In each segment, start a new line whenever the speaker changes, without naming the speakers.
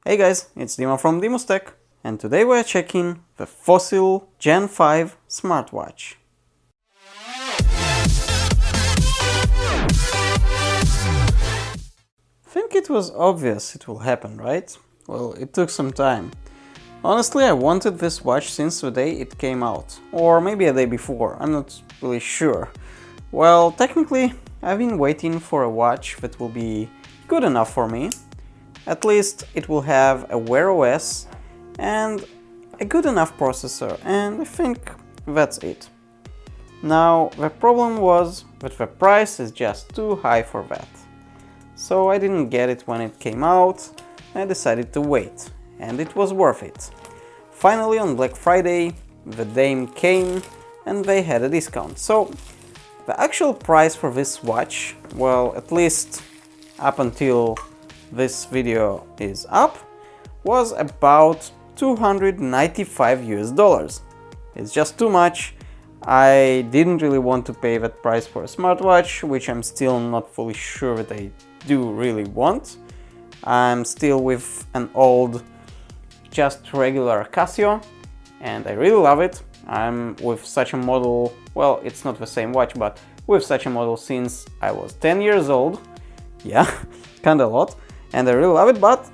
Hey guys, it's Dima from DimusTech, and today we're checking the Fossil Gen5 smartwatch. I think it was obvious it will happen, right? Well, it took some time. Honestly, I wanted this watch since the day it came out, or maybe a day before, I'm not really sure. Well, technically, I've been waiting for a watch that will be good enough for me. At least it will have a Wear OS and a good enough processor, and I think that's it. Now, the problem was that the price is just too high for that. So I didn't get it when it came out, I decided to wait, and it was worth it. Finally, on Black Friday, the day came and they had a discount. So the actual price for this watch, well, at least up until this video is up, was about $295 US. It's just too much. I didn't really want to pay that price for a smartwatch, which I'm still not fully sure that I do really want. I'm still with an old, just regular Casio, and I really love it. I'm with such a model, well, it's not the same watch, but with such a model since I was 10 years old. Yeah, kinda a lot. And I really love it, but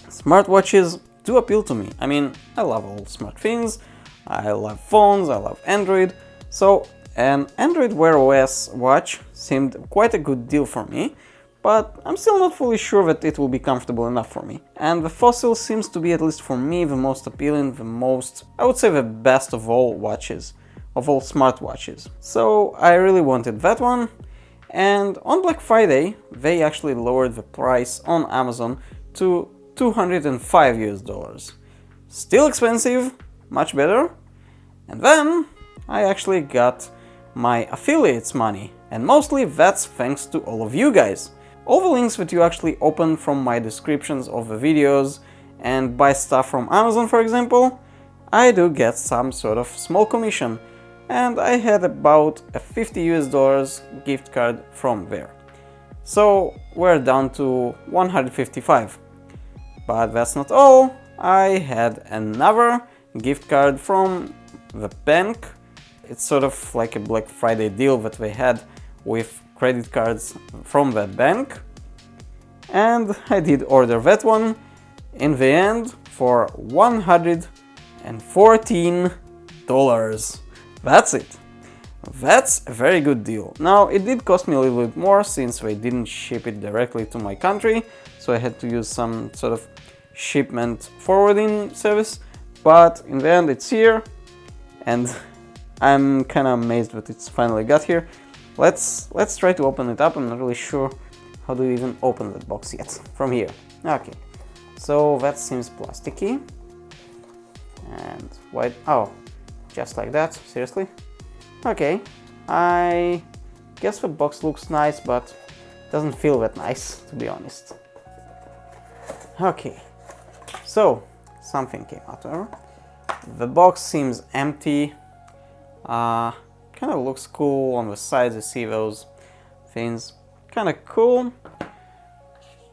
smartwatches do appeal to me. I mean, I love all smart things, I love phones, I love Android, so an Android Wear OS watch seemed quite a good deal for me, but I'm still not fully sure that it will be comfortable enough for me. And the Fossil seems to be, at least for me, the most appealing, the most, I would say, the best of all watches, of all smartwatches. So I really wanted that one. And on Black Friday, they actually lowered the price on Amazon to $205 US. Still expensive, much better. And then I actually got my affiliates money, and mostly that's thanks to all of you guys. All the links that you actually open from my descriptions of the videos and buy stuff from Amazon, for example, I do get some sort of small commission. And I had about a $50 US gift card from there. So we're down to 155. But that's not all. I had another gift card from the bank. It's sort of like a Black Friday deal that they had with credit cards from that bank. And I did order that one in the end for $114. That's it. That's a very good deal. Now, it did cost me a little bit more since they didn't ship it directly to my country, so I had to use some sort of shipment forwarding service, but in the end it's here, and I'm kind of amazed that it's finally got here. Let's try to open it up. I'm not really sure how to even open that box yet from here. Okay, so that seems plasticky and white. Oh, just like that, seriously? Okay, I guess the box looks nice, but doesn't feel that nice, to be honest. Okay, so something came out there. The box seems empty. Kind of looks cool on the sides. You see those things, kind of cool.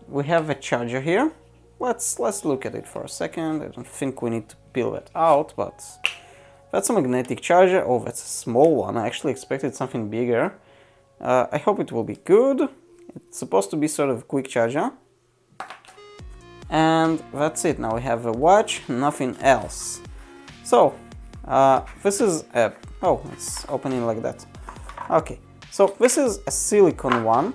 We have a charger here. Let's look at it for a second. I don't think we need to peel it out, but that's a magnetic charger. Oh, that's a small one. I actually expected something bigger. I hope it will be good. It's supposed to be sort of a quick charger. And that's it. Now we have a watch, nothing else. So, this is a... Oh, it's opening like that. Okay, so this is a silicone one.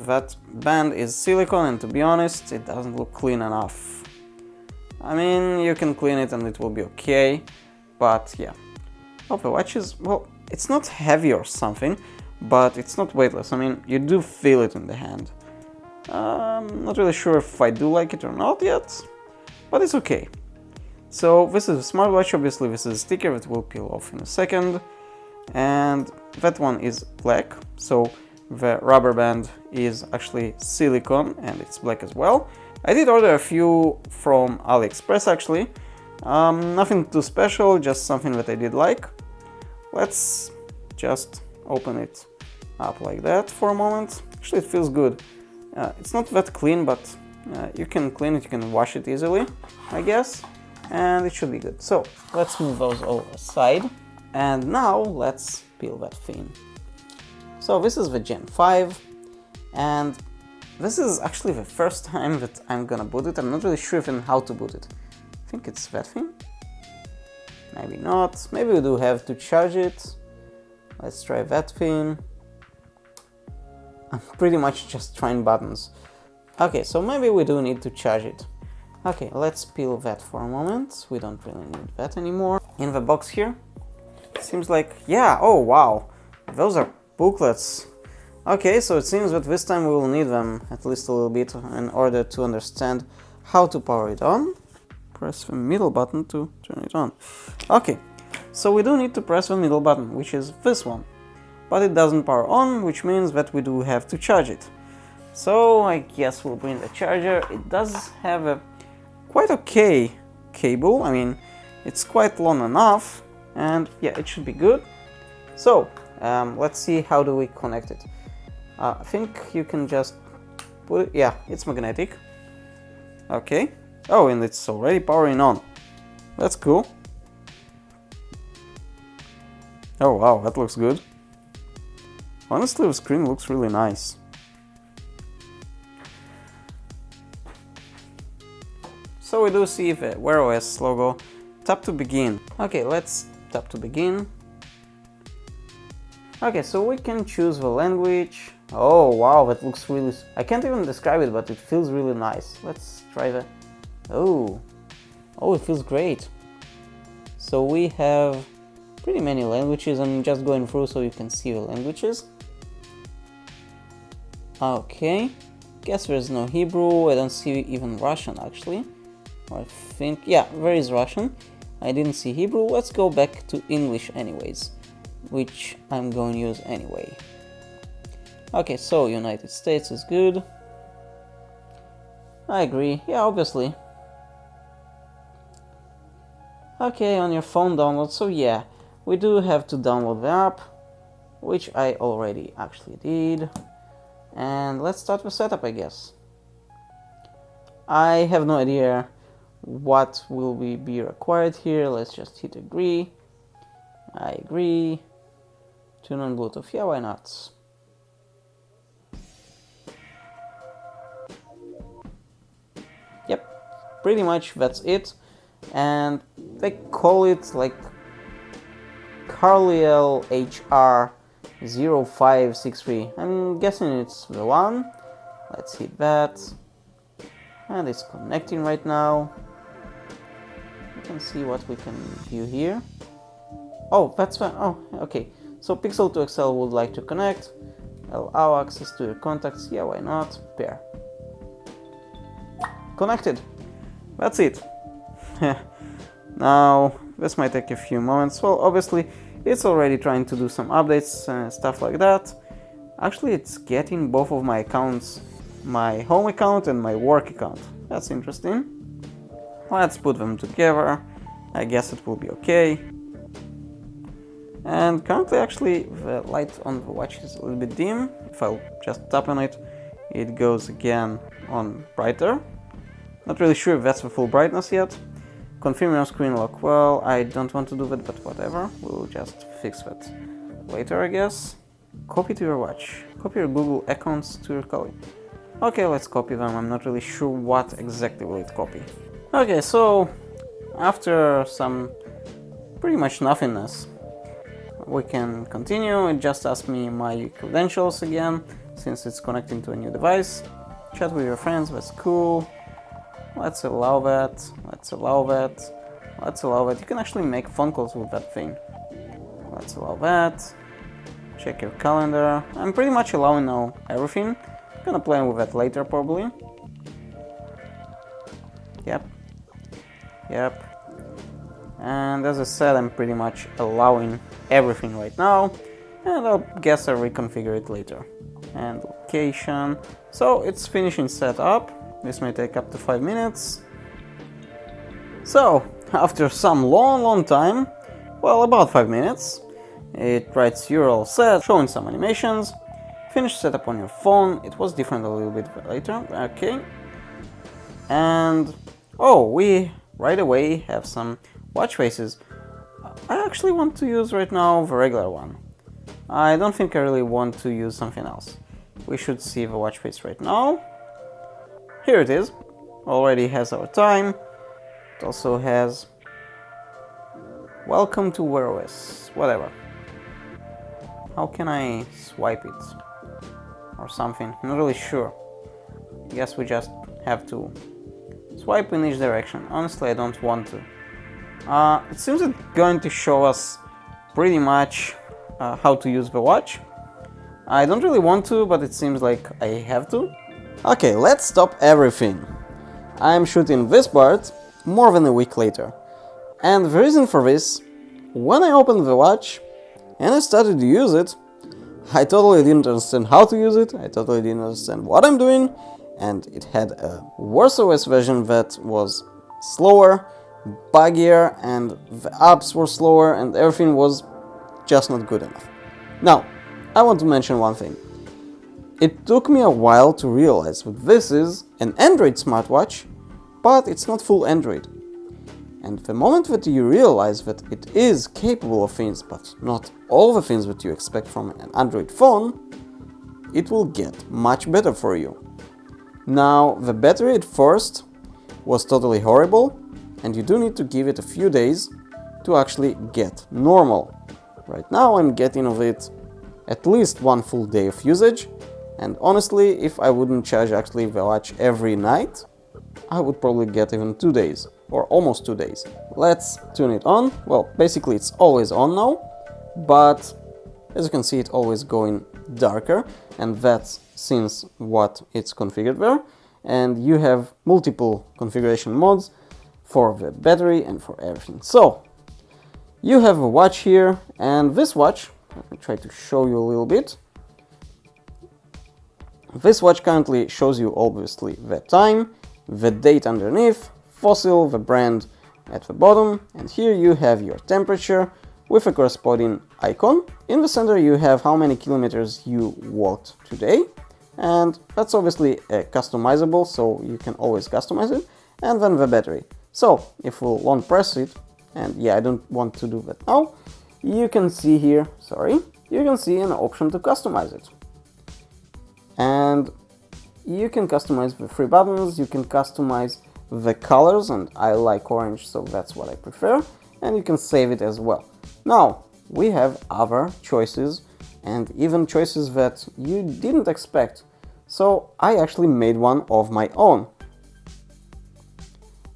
That band is silicone, and to be honest, it doesn't look clean enough. I mean, you can clean it and it will be okay. But yeah, oh, the watch is, well, it's not heavy or something, but it's not weightless. I mean, you do feel it in the hand. I'm not really sure if I do like it or not yet, but it's okay. So this is a smartwatch. Obviously this is a sticker that will peel off in a second, and that one is black, so the rubber band is actually silicone and it's black as well. I did order a few from AliExpress actually. Nothing too special, just something that I did like. Let's just open it up like that for a moment. Actually, it feels good. It's not that clean, but You can clean it, you can wash it easily, I guess, and it should be good. So let's move those all aside, and now let's peel that thing. So this is the Gen 5, and this is actually the first time that I'm gonna boot it. I'm not really sure even how to boot it. I think it's that thing. Maybe not. Maybe we do have to charge it. Let's try that thing. I'm pretty much just trying buttons. Okay, so maybe we do need to charge it. Okay, let's peel that for a moment. We don't really need that anymore. In the box here, it seems like, yeah, oh wow, those are booklets. Okay, so it seems that this time we will need them at least a little bit in order to understand how to power it on. Press the middle button to turn it on. Okay, so we do need to press the middle button, which is this one. But it doesn't power on, which means that we do have to charge it. So I guess we'll bring the charger. It does have a quite okay cable. I mean, it's quite long enough, and yeah, it should be good. So let's see, how do we connect it. I think you can just put it, yeah, it's magnetic. Okay. Oh, and it's already powering on. That's cool. Oh wow, that looks good. Honestly, the screen looks really nice. So we do see the Wear OS logo. Tap to begin. Okay, let's tap to begin. Okay, so we can choose the language. Oh wow, that looks really... I can't even describe it, but it feels really nice. Let's try the... Oh, it feels great. So we have pretty many languages. I'm just going through so you can see the languages. Okay, guess there's no Hebrew. I don't see even Russian actually. I think, yeah, there is Russian. I didn't see Hebrew. Let's go back to English anyways, which I'm going to use anyway. Okay, so United States is good. I agree, yeah, obviously. Okay, on your phone download, so yeah, we do have to download the app, which I already actually did. And let's start the setup, I guess. I have no idea what will be required here. Let's just hit agree. I agree. Tune on Bluetooth, yeah, why not? Yep, pretty much that's it. And they call it like Carlyle HR 0563. I'm guessing it's the one. Let's hit that. And it's connecting right now. You can see what we can view here. Oh, that's fine. Oh, okay. So Pixel to Excel would like to connect. Allow access to your contacts. Yeah, why not? Pair. Connected. That's it. Now, this might take a few moments. Well, obviously, it's already trying to do some updates and stuff like that. Actually, it's getting both of my accounts, my home account and my work account. That's interesting. Let's put them together. I guess it will be okay. And currently, actually, the light on the watch is a little bit dim. If I'll just tap on it, it goes again on brighter. Not really sure if that's the full brightness yet. Confirm your screen lock. Well, I don't want to do that, but whatever. We'll just fix that later, I guess. Copy to your watch. Copy your Google accounts to your colleague. Okay, let's copy them. I'm not really sure what exactly will it copy. Okay, so after some pretty much nothingness, we can continue. It just asks me my credentials again, since it's connecting to a new device. Chat with your friends, that's cool. Let's allow that, let's allow that, let's allow that. You can actually make phone calls with that thing. Let's allow that. Check your calendar. I'm pretty much allowing now everything. I'm gonna play with that later probably. Yep. And as I said, I'm pretty much allowing everything right now. And I'll guess I'll reconfigure it later. And location. So it's finishing setup. This may take up to 5 minutes. So, after some long time, well, about 5 minutes, it writes you're all set, showing some animations. Finish setup on your phone. It was different a little bit later. Okay. And oh, we right away have some watch faces. I actually want to use right now the regular one. I don't think I really want to use something else. We should see the watch face right now. Here it is. Already has our time. It also has welcome to Wear OS, whatever. How can I swipe it? Or something, not really sure. I guess we just have to swipe in each direction. Honestly, I don't want to. It seems it's going to show us pretty much how to use the watch. I don't really want to, but it seems like I have to. Okay, let's stop everything. I'm shooting this part more than a week later. And the reason for this, when I opened the watch and I started to use it, I totally didn't understand how to use it, I totally didn't understand what I'm doing, and it had a worse OS version that was slower, buggier, and the apps were slower, and everything was just not good enough. Now, I want to mention one thing. It took me a while to realize that this is an Android smartwatch, but it's not full Android. And the moment that you realize that it is capable of things, but not all the things that you expect from an Android phone, it will get much better for you. Now, the battery at first was totally horrible, and you do need to give it a few days to actually get normal. Right now I'm getting of it at least one full day of usage, and honestly, if I wouldn't charge actually the watch every night, I would probably get even 2 days, or almost 2 days. Let's tune it on. Well, basically it's always on now, but as you can see it's always going darker, and that's since what it's configured there. And you have multiple configuration modes for the battery and for everything. So you have a watch here, and this watch, let me try to show you a little bit. This watch currently shows you obviously the time, the date underneath, Fossil, the brand at the bottom, and here you have your temperature with a corresponding icon. In the center you have how many kilometers you walked today, and that's obviously customizable, so you can always customize it, and then the battery. So if we'll long press it, and yeah, I don't want to do that now, you can see here, you can see an option to customize it. And you can customize the 3 buttons, you can customize the colors, and I like orange, so that's what I prefer, and you can save it as well. Now, we have other choices, and even choices that you didn't expect, so I actually made one of my own.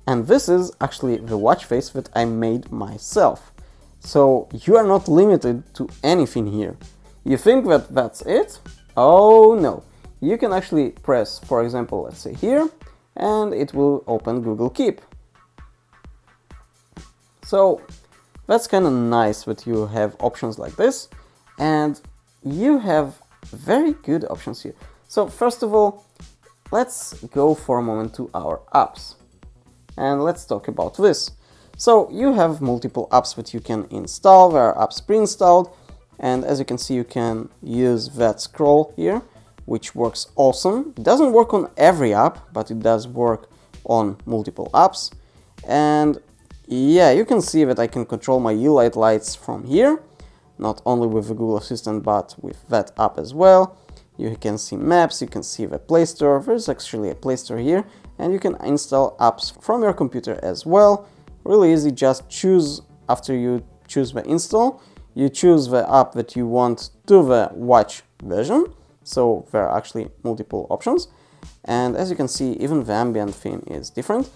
And this is actually the watch face that I made myself. So you are not limited to anything here. You think that that's it? Oh no. You can actually press, for example, let's say here, and it will open Google Keep. So that's kind of nice that you have options like this, and you have very good options here. So first of all, let's go for a moment to our apps. And let's talk about this. So you have multiple apps that you can install. There are apps pre-installed, and as you can see you can use that scroll here, which works awesome. It doesn't work on every app, but it does work on multiple apps. And yeah, you can see that I can control my U-Light lights from here, not only with the Google Assistant but with that app as well. You can see maps, you can see the Play Store. There's actually a Play Store here, and you can install apps from your computer as well. Really easy, just choose, after you choose the install, you choose the app that you want to the watch version. So there are actually multiple options, and as you can see, even the ambient theme is different.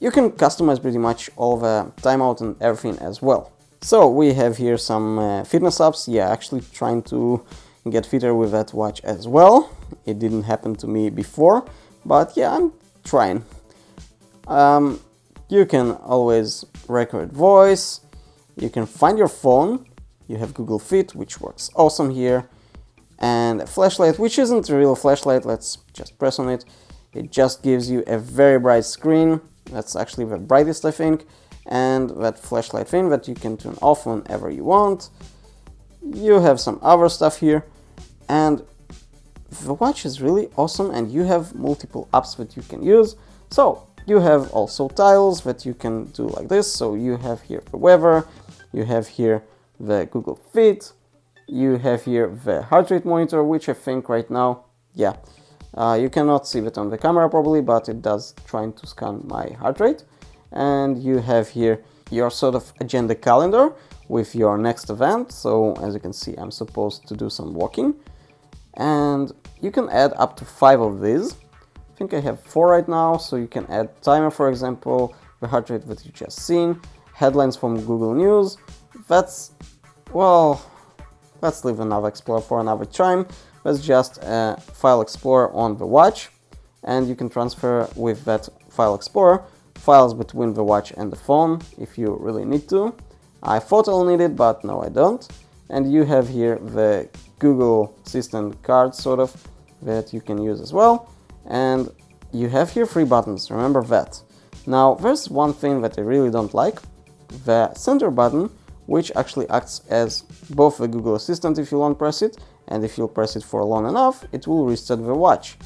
You can customize pretty much all the timeout and everything as well. So we have here some fitness apps. Yeah, actually trying to get fitter with that watch as well. It didn't happen to me before, but yeah, I'm trying. You can always record voice, you can find your phone, you have Google Fit, which works awesome here, and a flashlight, which isn't a real flashlight. Let's just press on it. It just gives you a very bright screen. That's actually the brightest, I think, and that flashlight thing that you can turn off whenever you want. You have some other stuff here, and the watch is really awesome, and you have multiple apps that you can use. So you have also tiles that you can do like this. So you have here the weather, you have here the Google Fit, you have here the heart rate monitor, which I think right now, yeah, you cannot see it on the camera probably, but it does trying to scan my heart rate. And you have here your sort of agenda calendar with your next event. So as you can see, I'm supposed to do some walking, and you can add up to 5 of these. I think I have 4 right now, so you can add timer, for example, the heart rate that you just seen, headlines from Google News. That's, well, let's leave another Explorer for another time. That's just a file explorer on the watch, and you can transfer with that file explorer files between the watch and the phone if you really need to. I thought I'll need it, but no, I don't. And you have here the Google Assistant card sort of that you can use as well. And you have here 3 buttons, remember that. Now there's one thing that I really don't like, the center button, which actually acts as both the Google Assistant if you long press it, and if you press it for long enough, it will restart the watch.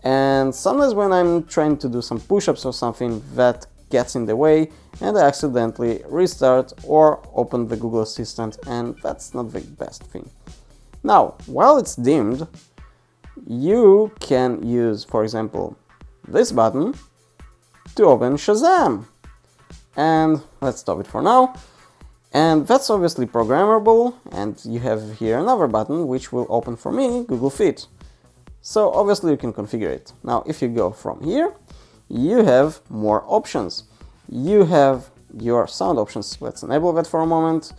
And sometimes when I'm trying to do some push-ups or something, that gets in the way and I accidentally restart or open the Google Assistant, and that's not the best thing. Now, while it's dimmed, you can use, for example, this button to open Shazam. And let's stop it for now. And that's obviously programmable, and you have here another button which will open for me Google Fit. So obviously you can configure it. Now if you go from here, you have more options. You have your sound options, let's enable that for a moment.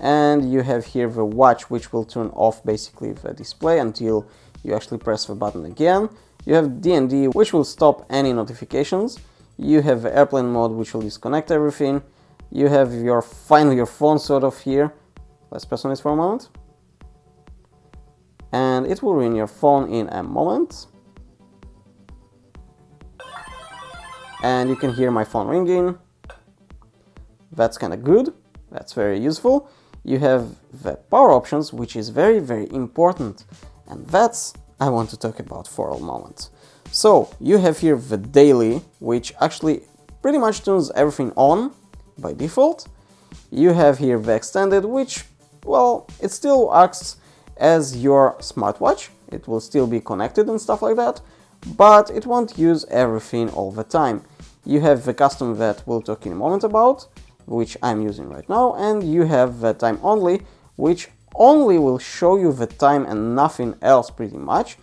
And you have here the watch, which will turn off basically the display until you actually press the button again. You have D&D, which will stop any notifications. You have the airplane mode, which will disconnect everything. You have finally your phone sort of here. Let's press on it for a moment. And it will ring your phone in a moment. And you can hear my phone ringing. That's kind of good. That's very useful. You have the power options, which is very, very important. And that's I want to talk about for a moment. So you have here the daily, which actually pretty much turns everything on by default. You have here the extended, which, well, it still acts as your smartwatch. It will still be connected and stuff like that, but it won't use everything all the time. You have the custom that we'll talk in a moment about, which I'm using right now, and you have the time only, which only will show you the time and nothing else pretty much,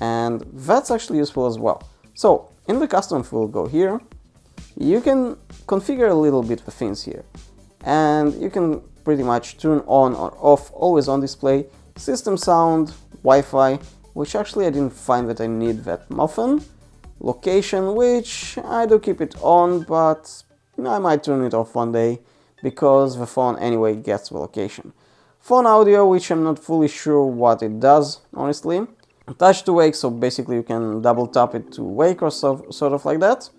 and that's actually useful as well. So in the custom, we'll go here. You can configure a little bit the things here, and you can pretty much turn on or off always on display, system sound, Wi-Fi, which actually I didn't find that I need that often, location, which I do keep it on, but I might turn it off one day because the phone anyway gets the location. Phone audio, which I'm not fully sure what it does, honestly. Touch to wake, so basically you can double tap it to wake or sort of like that.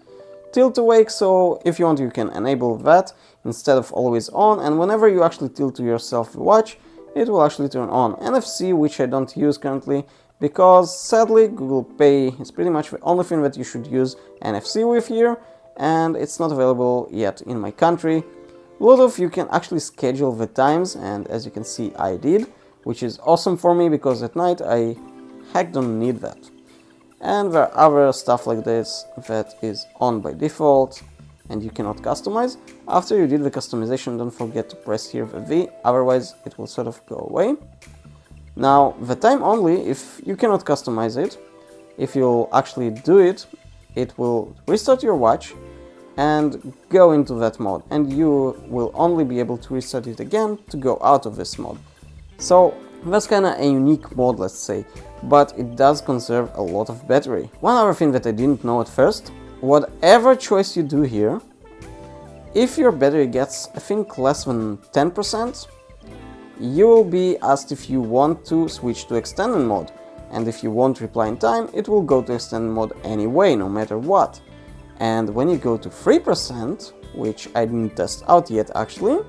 Tilt to wake, so if you want you can enable that instead of always on, and whenever you actually tilt to yourself the watch, it will actually turn on. NFC, which I don't use currently, because sadly Google Pay is pretty much the only thing that you should use NFC with here, and it's not available yet in my country. Bluetooth, you can actually schedule the times, and as you can see I did, which is awesome for me because at night I heck don't need that. And there are other stuff like this that is on by default and you cannot customize. After you did the customization, don't forget to press here the V, otherwise it will sort of go away. Now the time only, if you cannot customize it, if you'll actually do it, it will restart your watch and go into that mode, and you will only be able to restart it again to go out of this mode. So that's kind of a unique mode, let's say, but it does conserve a lot of battery. One other thing that I didn't know at first, whatever choice you do here, if your battery gets, I think, less than 10%, you will be asked if you want to switch to extended mode, and if you won't reply in time, it will go to extended mode anyway, no matter what. And when you go to 3%, which I didn't test out yet actually,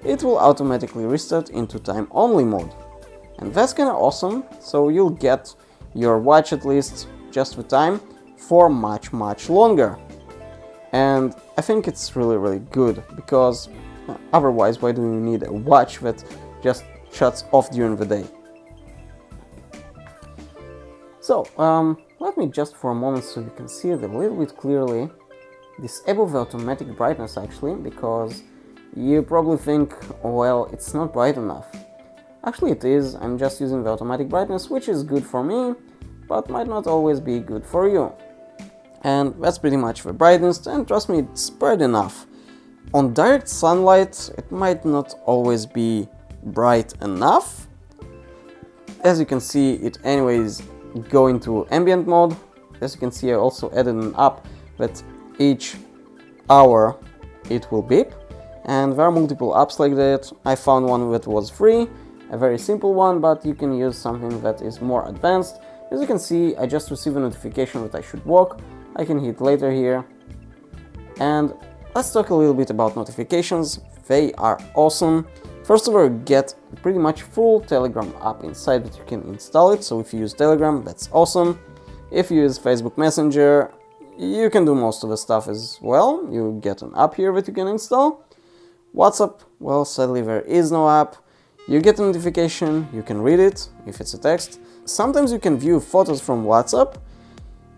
it will automatically restart into time only mode. And that's kinda awesome, so you'll get your watch at least just the time for much longer. And I think it's really good, because otherwise why do you need a watch that just shuts off during the day? So let me just for a moment, so you can see it a little bit clearly, disable the automatic brightness actually, because you probably think, well, it's not bright enough. Actually it is. I'm just using the automatic brightness, which is good for me, but might not always be good for you. And that's pretty much the brightness, and trust me, it's bright enough. On direct sunlight it might not always be bright enough. As you can see, it anyways go into ambient mode. As you can see, I also added an app that each hour it will beep, and there are multiple apps like that. I found one that was free, a very simple one, but you can use something that is more advanced. As you can see, I just received a notification that I should walk. I can hit later here. And let's talk a little bit about notifications. They are awesome. First of all, you get pretty much full Telegram app inside that you can install it. So if you use Telegram, that's awesome. If you use Facebook Messenger, you can do most of the stuff as well. You get an app here that you can install. WhatsApp, well, sadly there is no app. You get a notification, you can read it if it's a text. Sometimes you can view photos from WhatsApp.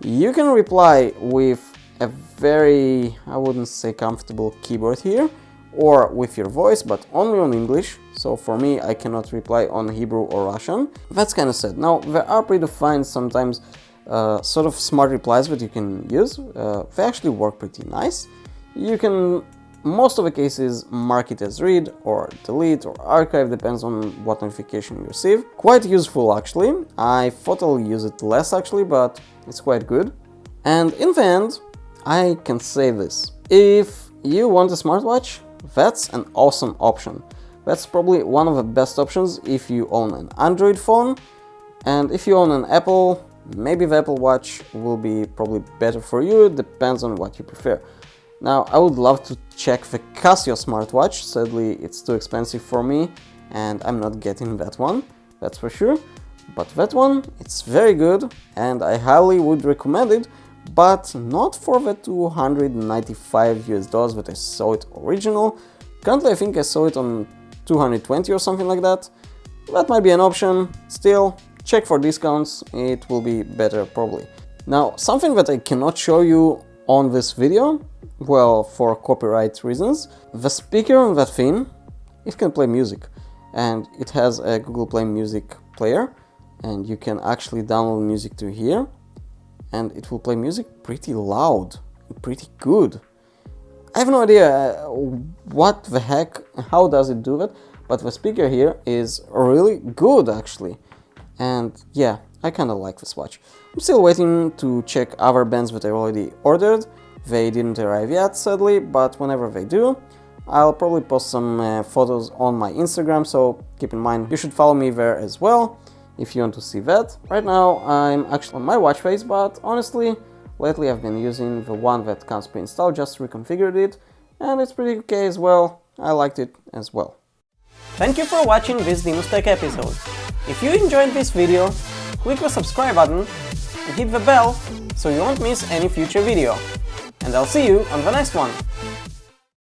You can reply with a very, I wouldn't say comfortable keyboard here, or with your voice, but only on English. So for me, I cannot reply on Hebrew or Russian. That's kind of sad. Now, there are predefined sometimes sort of smart replies that you can use. They actually work pretty nice. You can, most of the cases, mark it as read or delete or archive, depends on what notification you receive. Quite useful actually. I thought I'll use it less actually, but it's quite good. And in the end, I can say this. If you want a smartwatch, that's an awesome option. That's probably one of the best options if you own an Android phone. And if you own an Apple, maybe the Apple Watch will be probably better for you. It depends on what you prefer. Now, I would love to check the Casio smartwatch. Sadly, it's too expensive for me and I'm not getting that one, that's for sure. But that one, it's very good and I highly would recommend it, but not for the $295 that I saw it original. Currently, I think I saw it on 220 or something like that. That might be an option. Still, check for discounts, it will be better probably. Now, something that I cannot show you on this video, well, for copyright reasons, the speaker on that thing, it can play music, and it has a Google Play Music player, and you can actually download music to here, and it will play music pretty loud, pretty good. I have no idea what the heck, how does it do that, but the speaker here is really good actually, and yeah, I kinda like this watch. I'm still waiting to check other bands that I already ordered. They didn't arrive yet, sadly, but whenever they do, I'll probably post some photos on my Instagram, so keep in mind you should follow me there as well if you want to see that. Right now I'm actually on my watch face, but honestly, lately I've been using the one that comes pre-installed, just reconfigured it, and it's pretty okay as well. I liked it as well. Thank you for watching this DimusTech episode. If you enjoyed this video, click the subscribe button and hit the bell so you won't miss any future video. And I'll see you on the next one.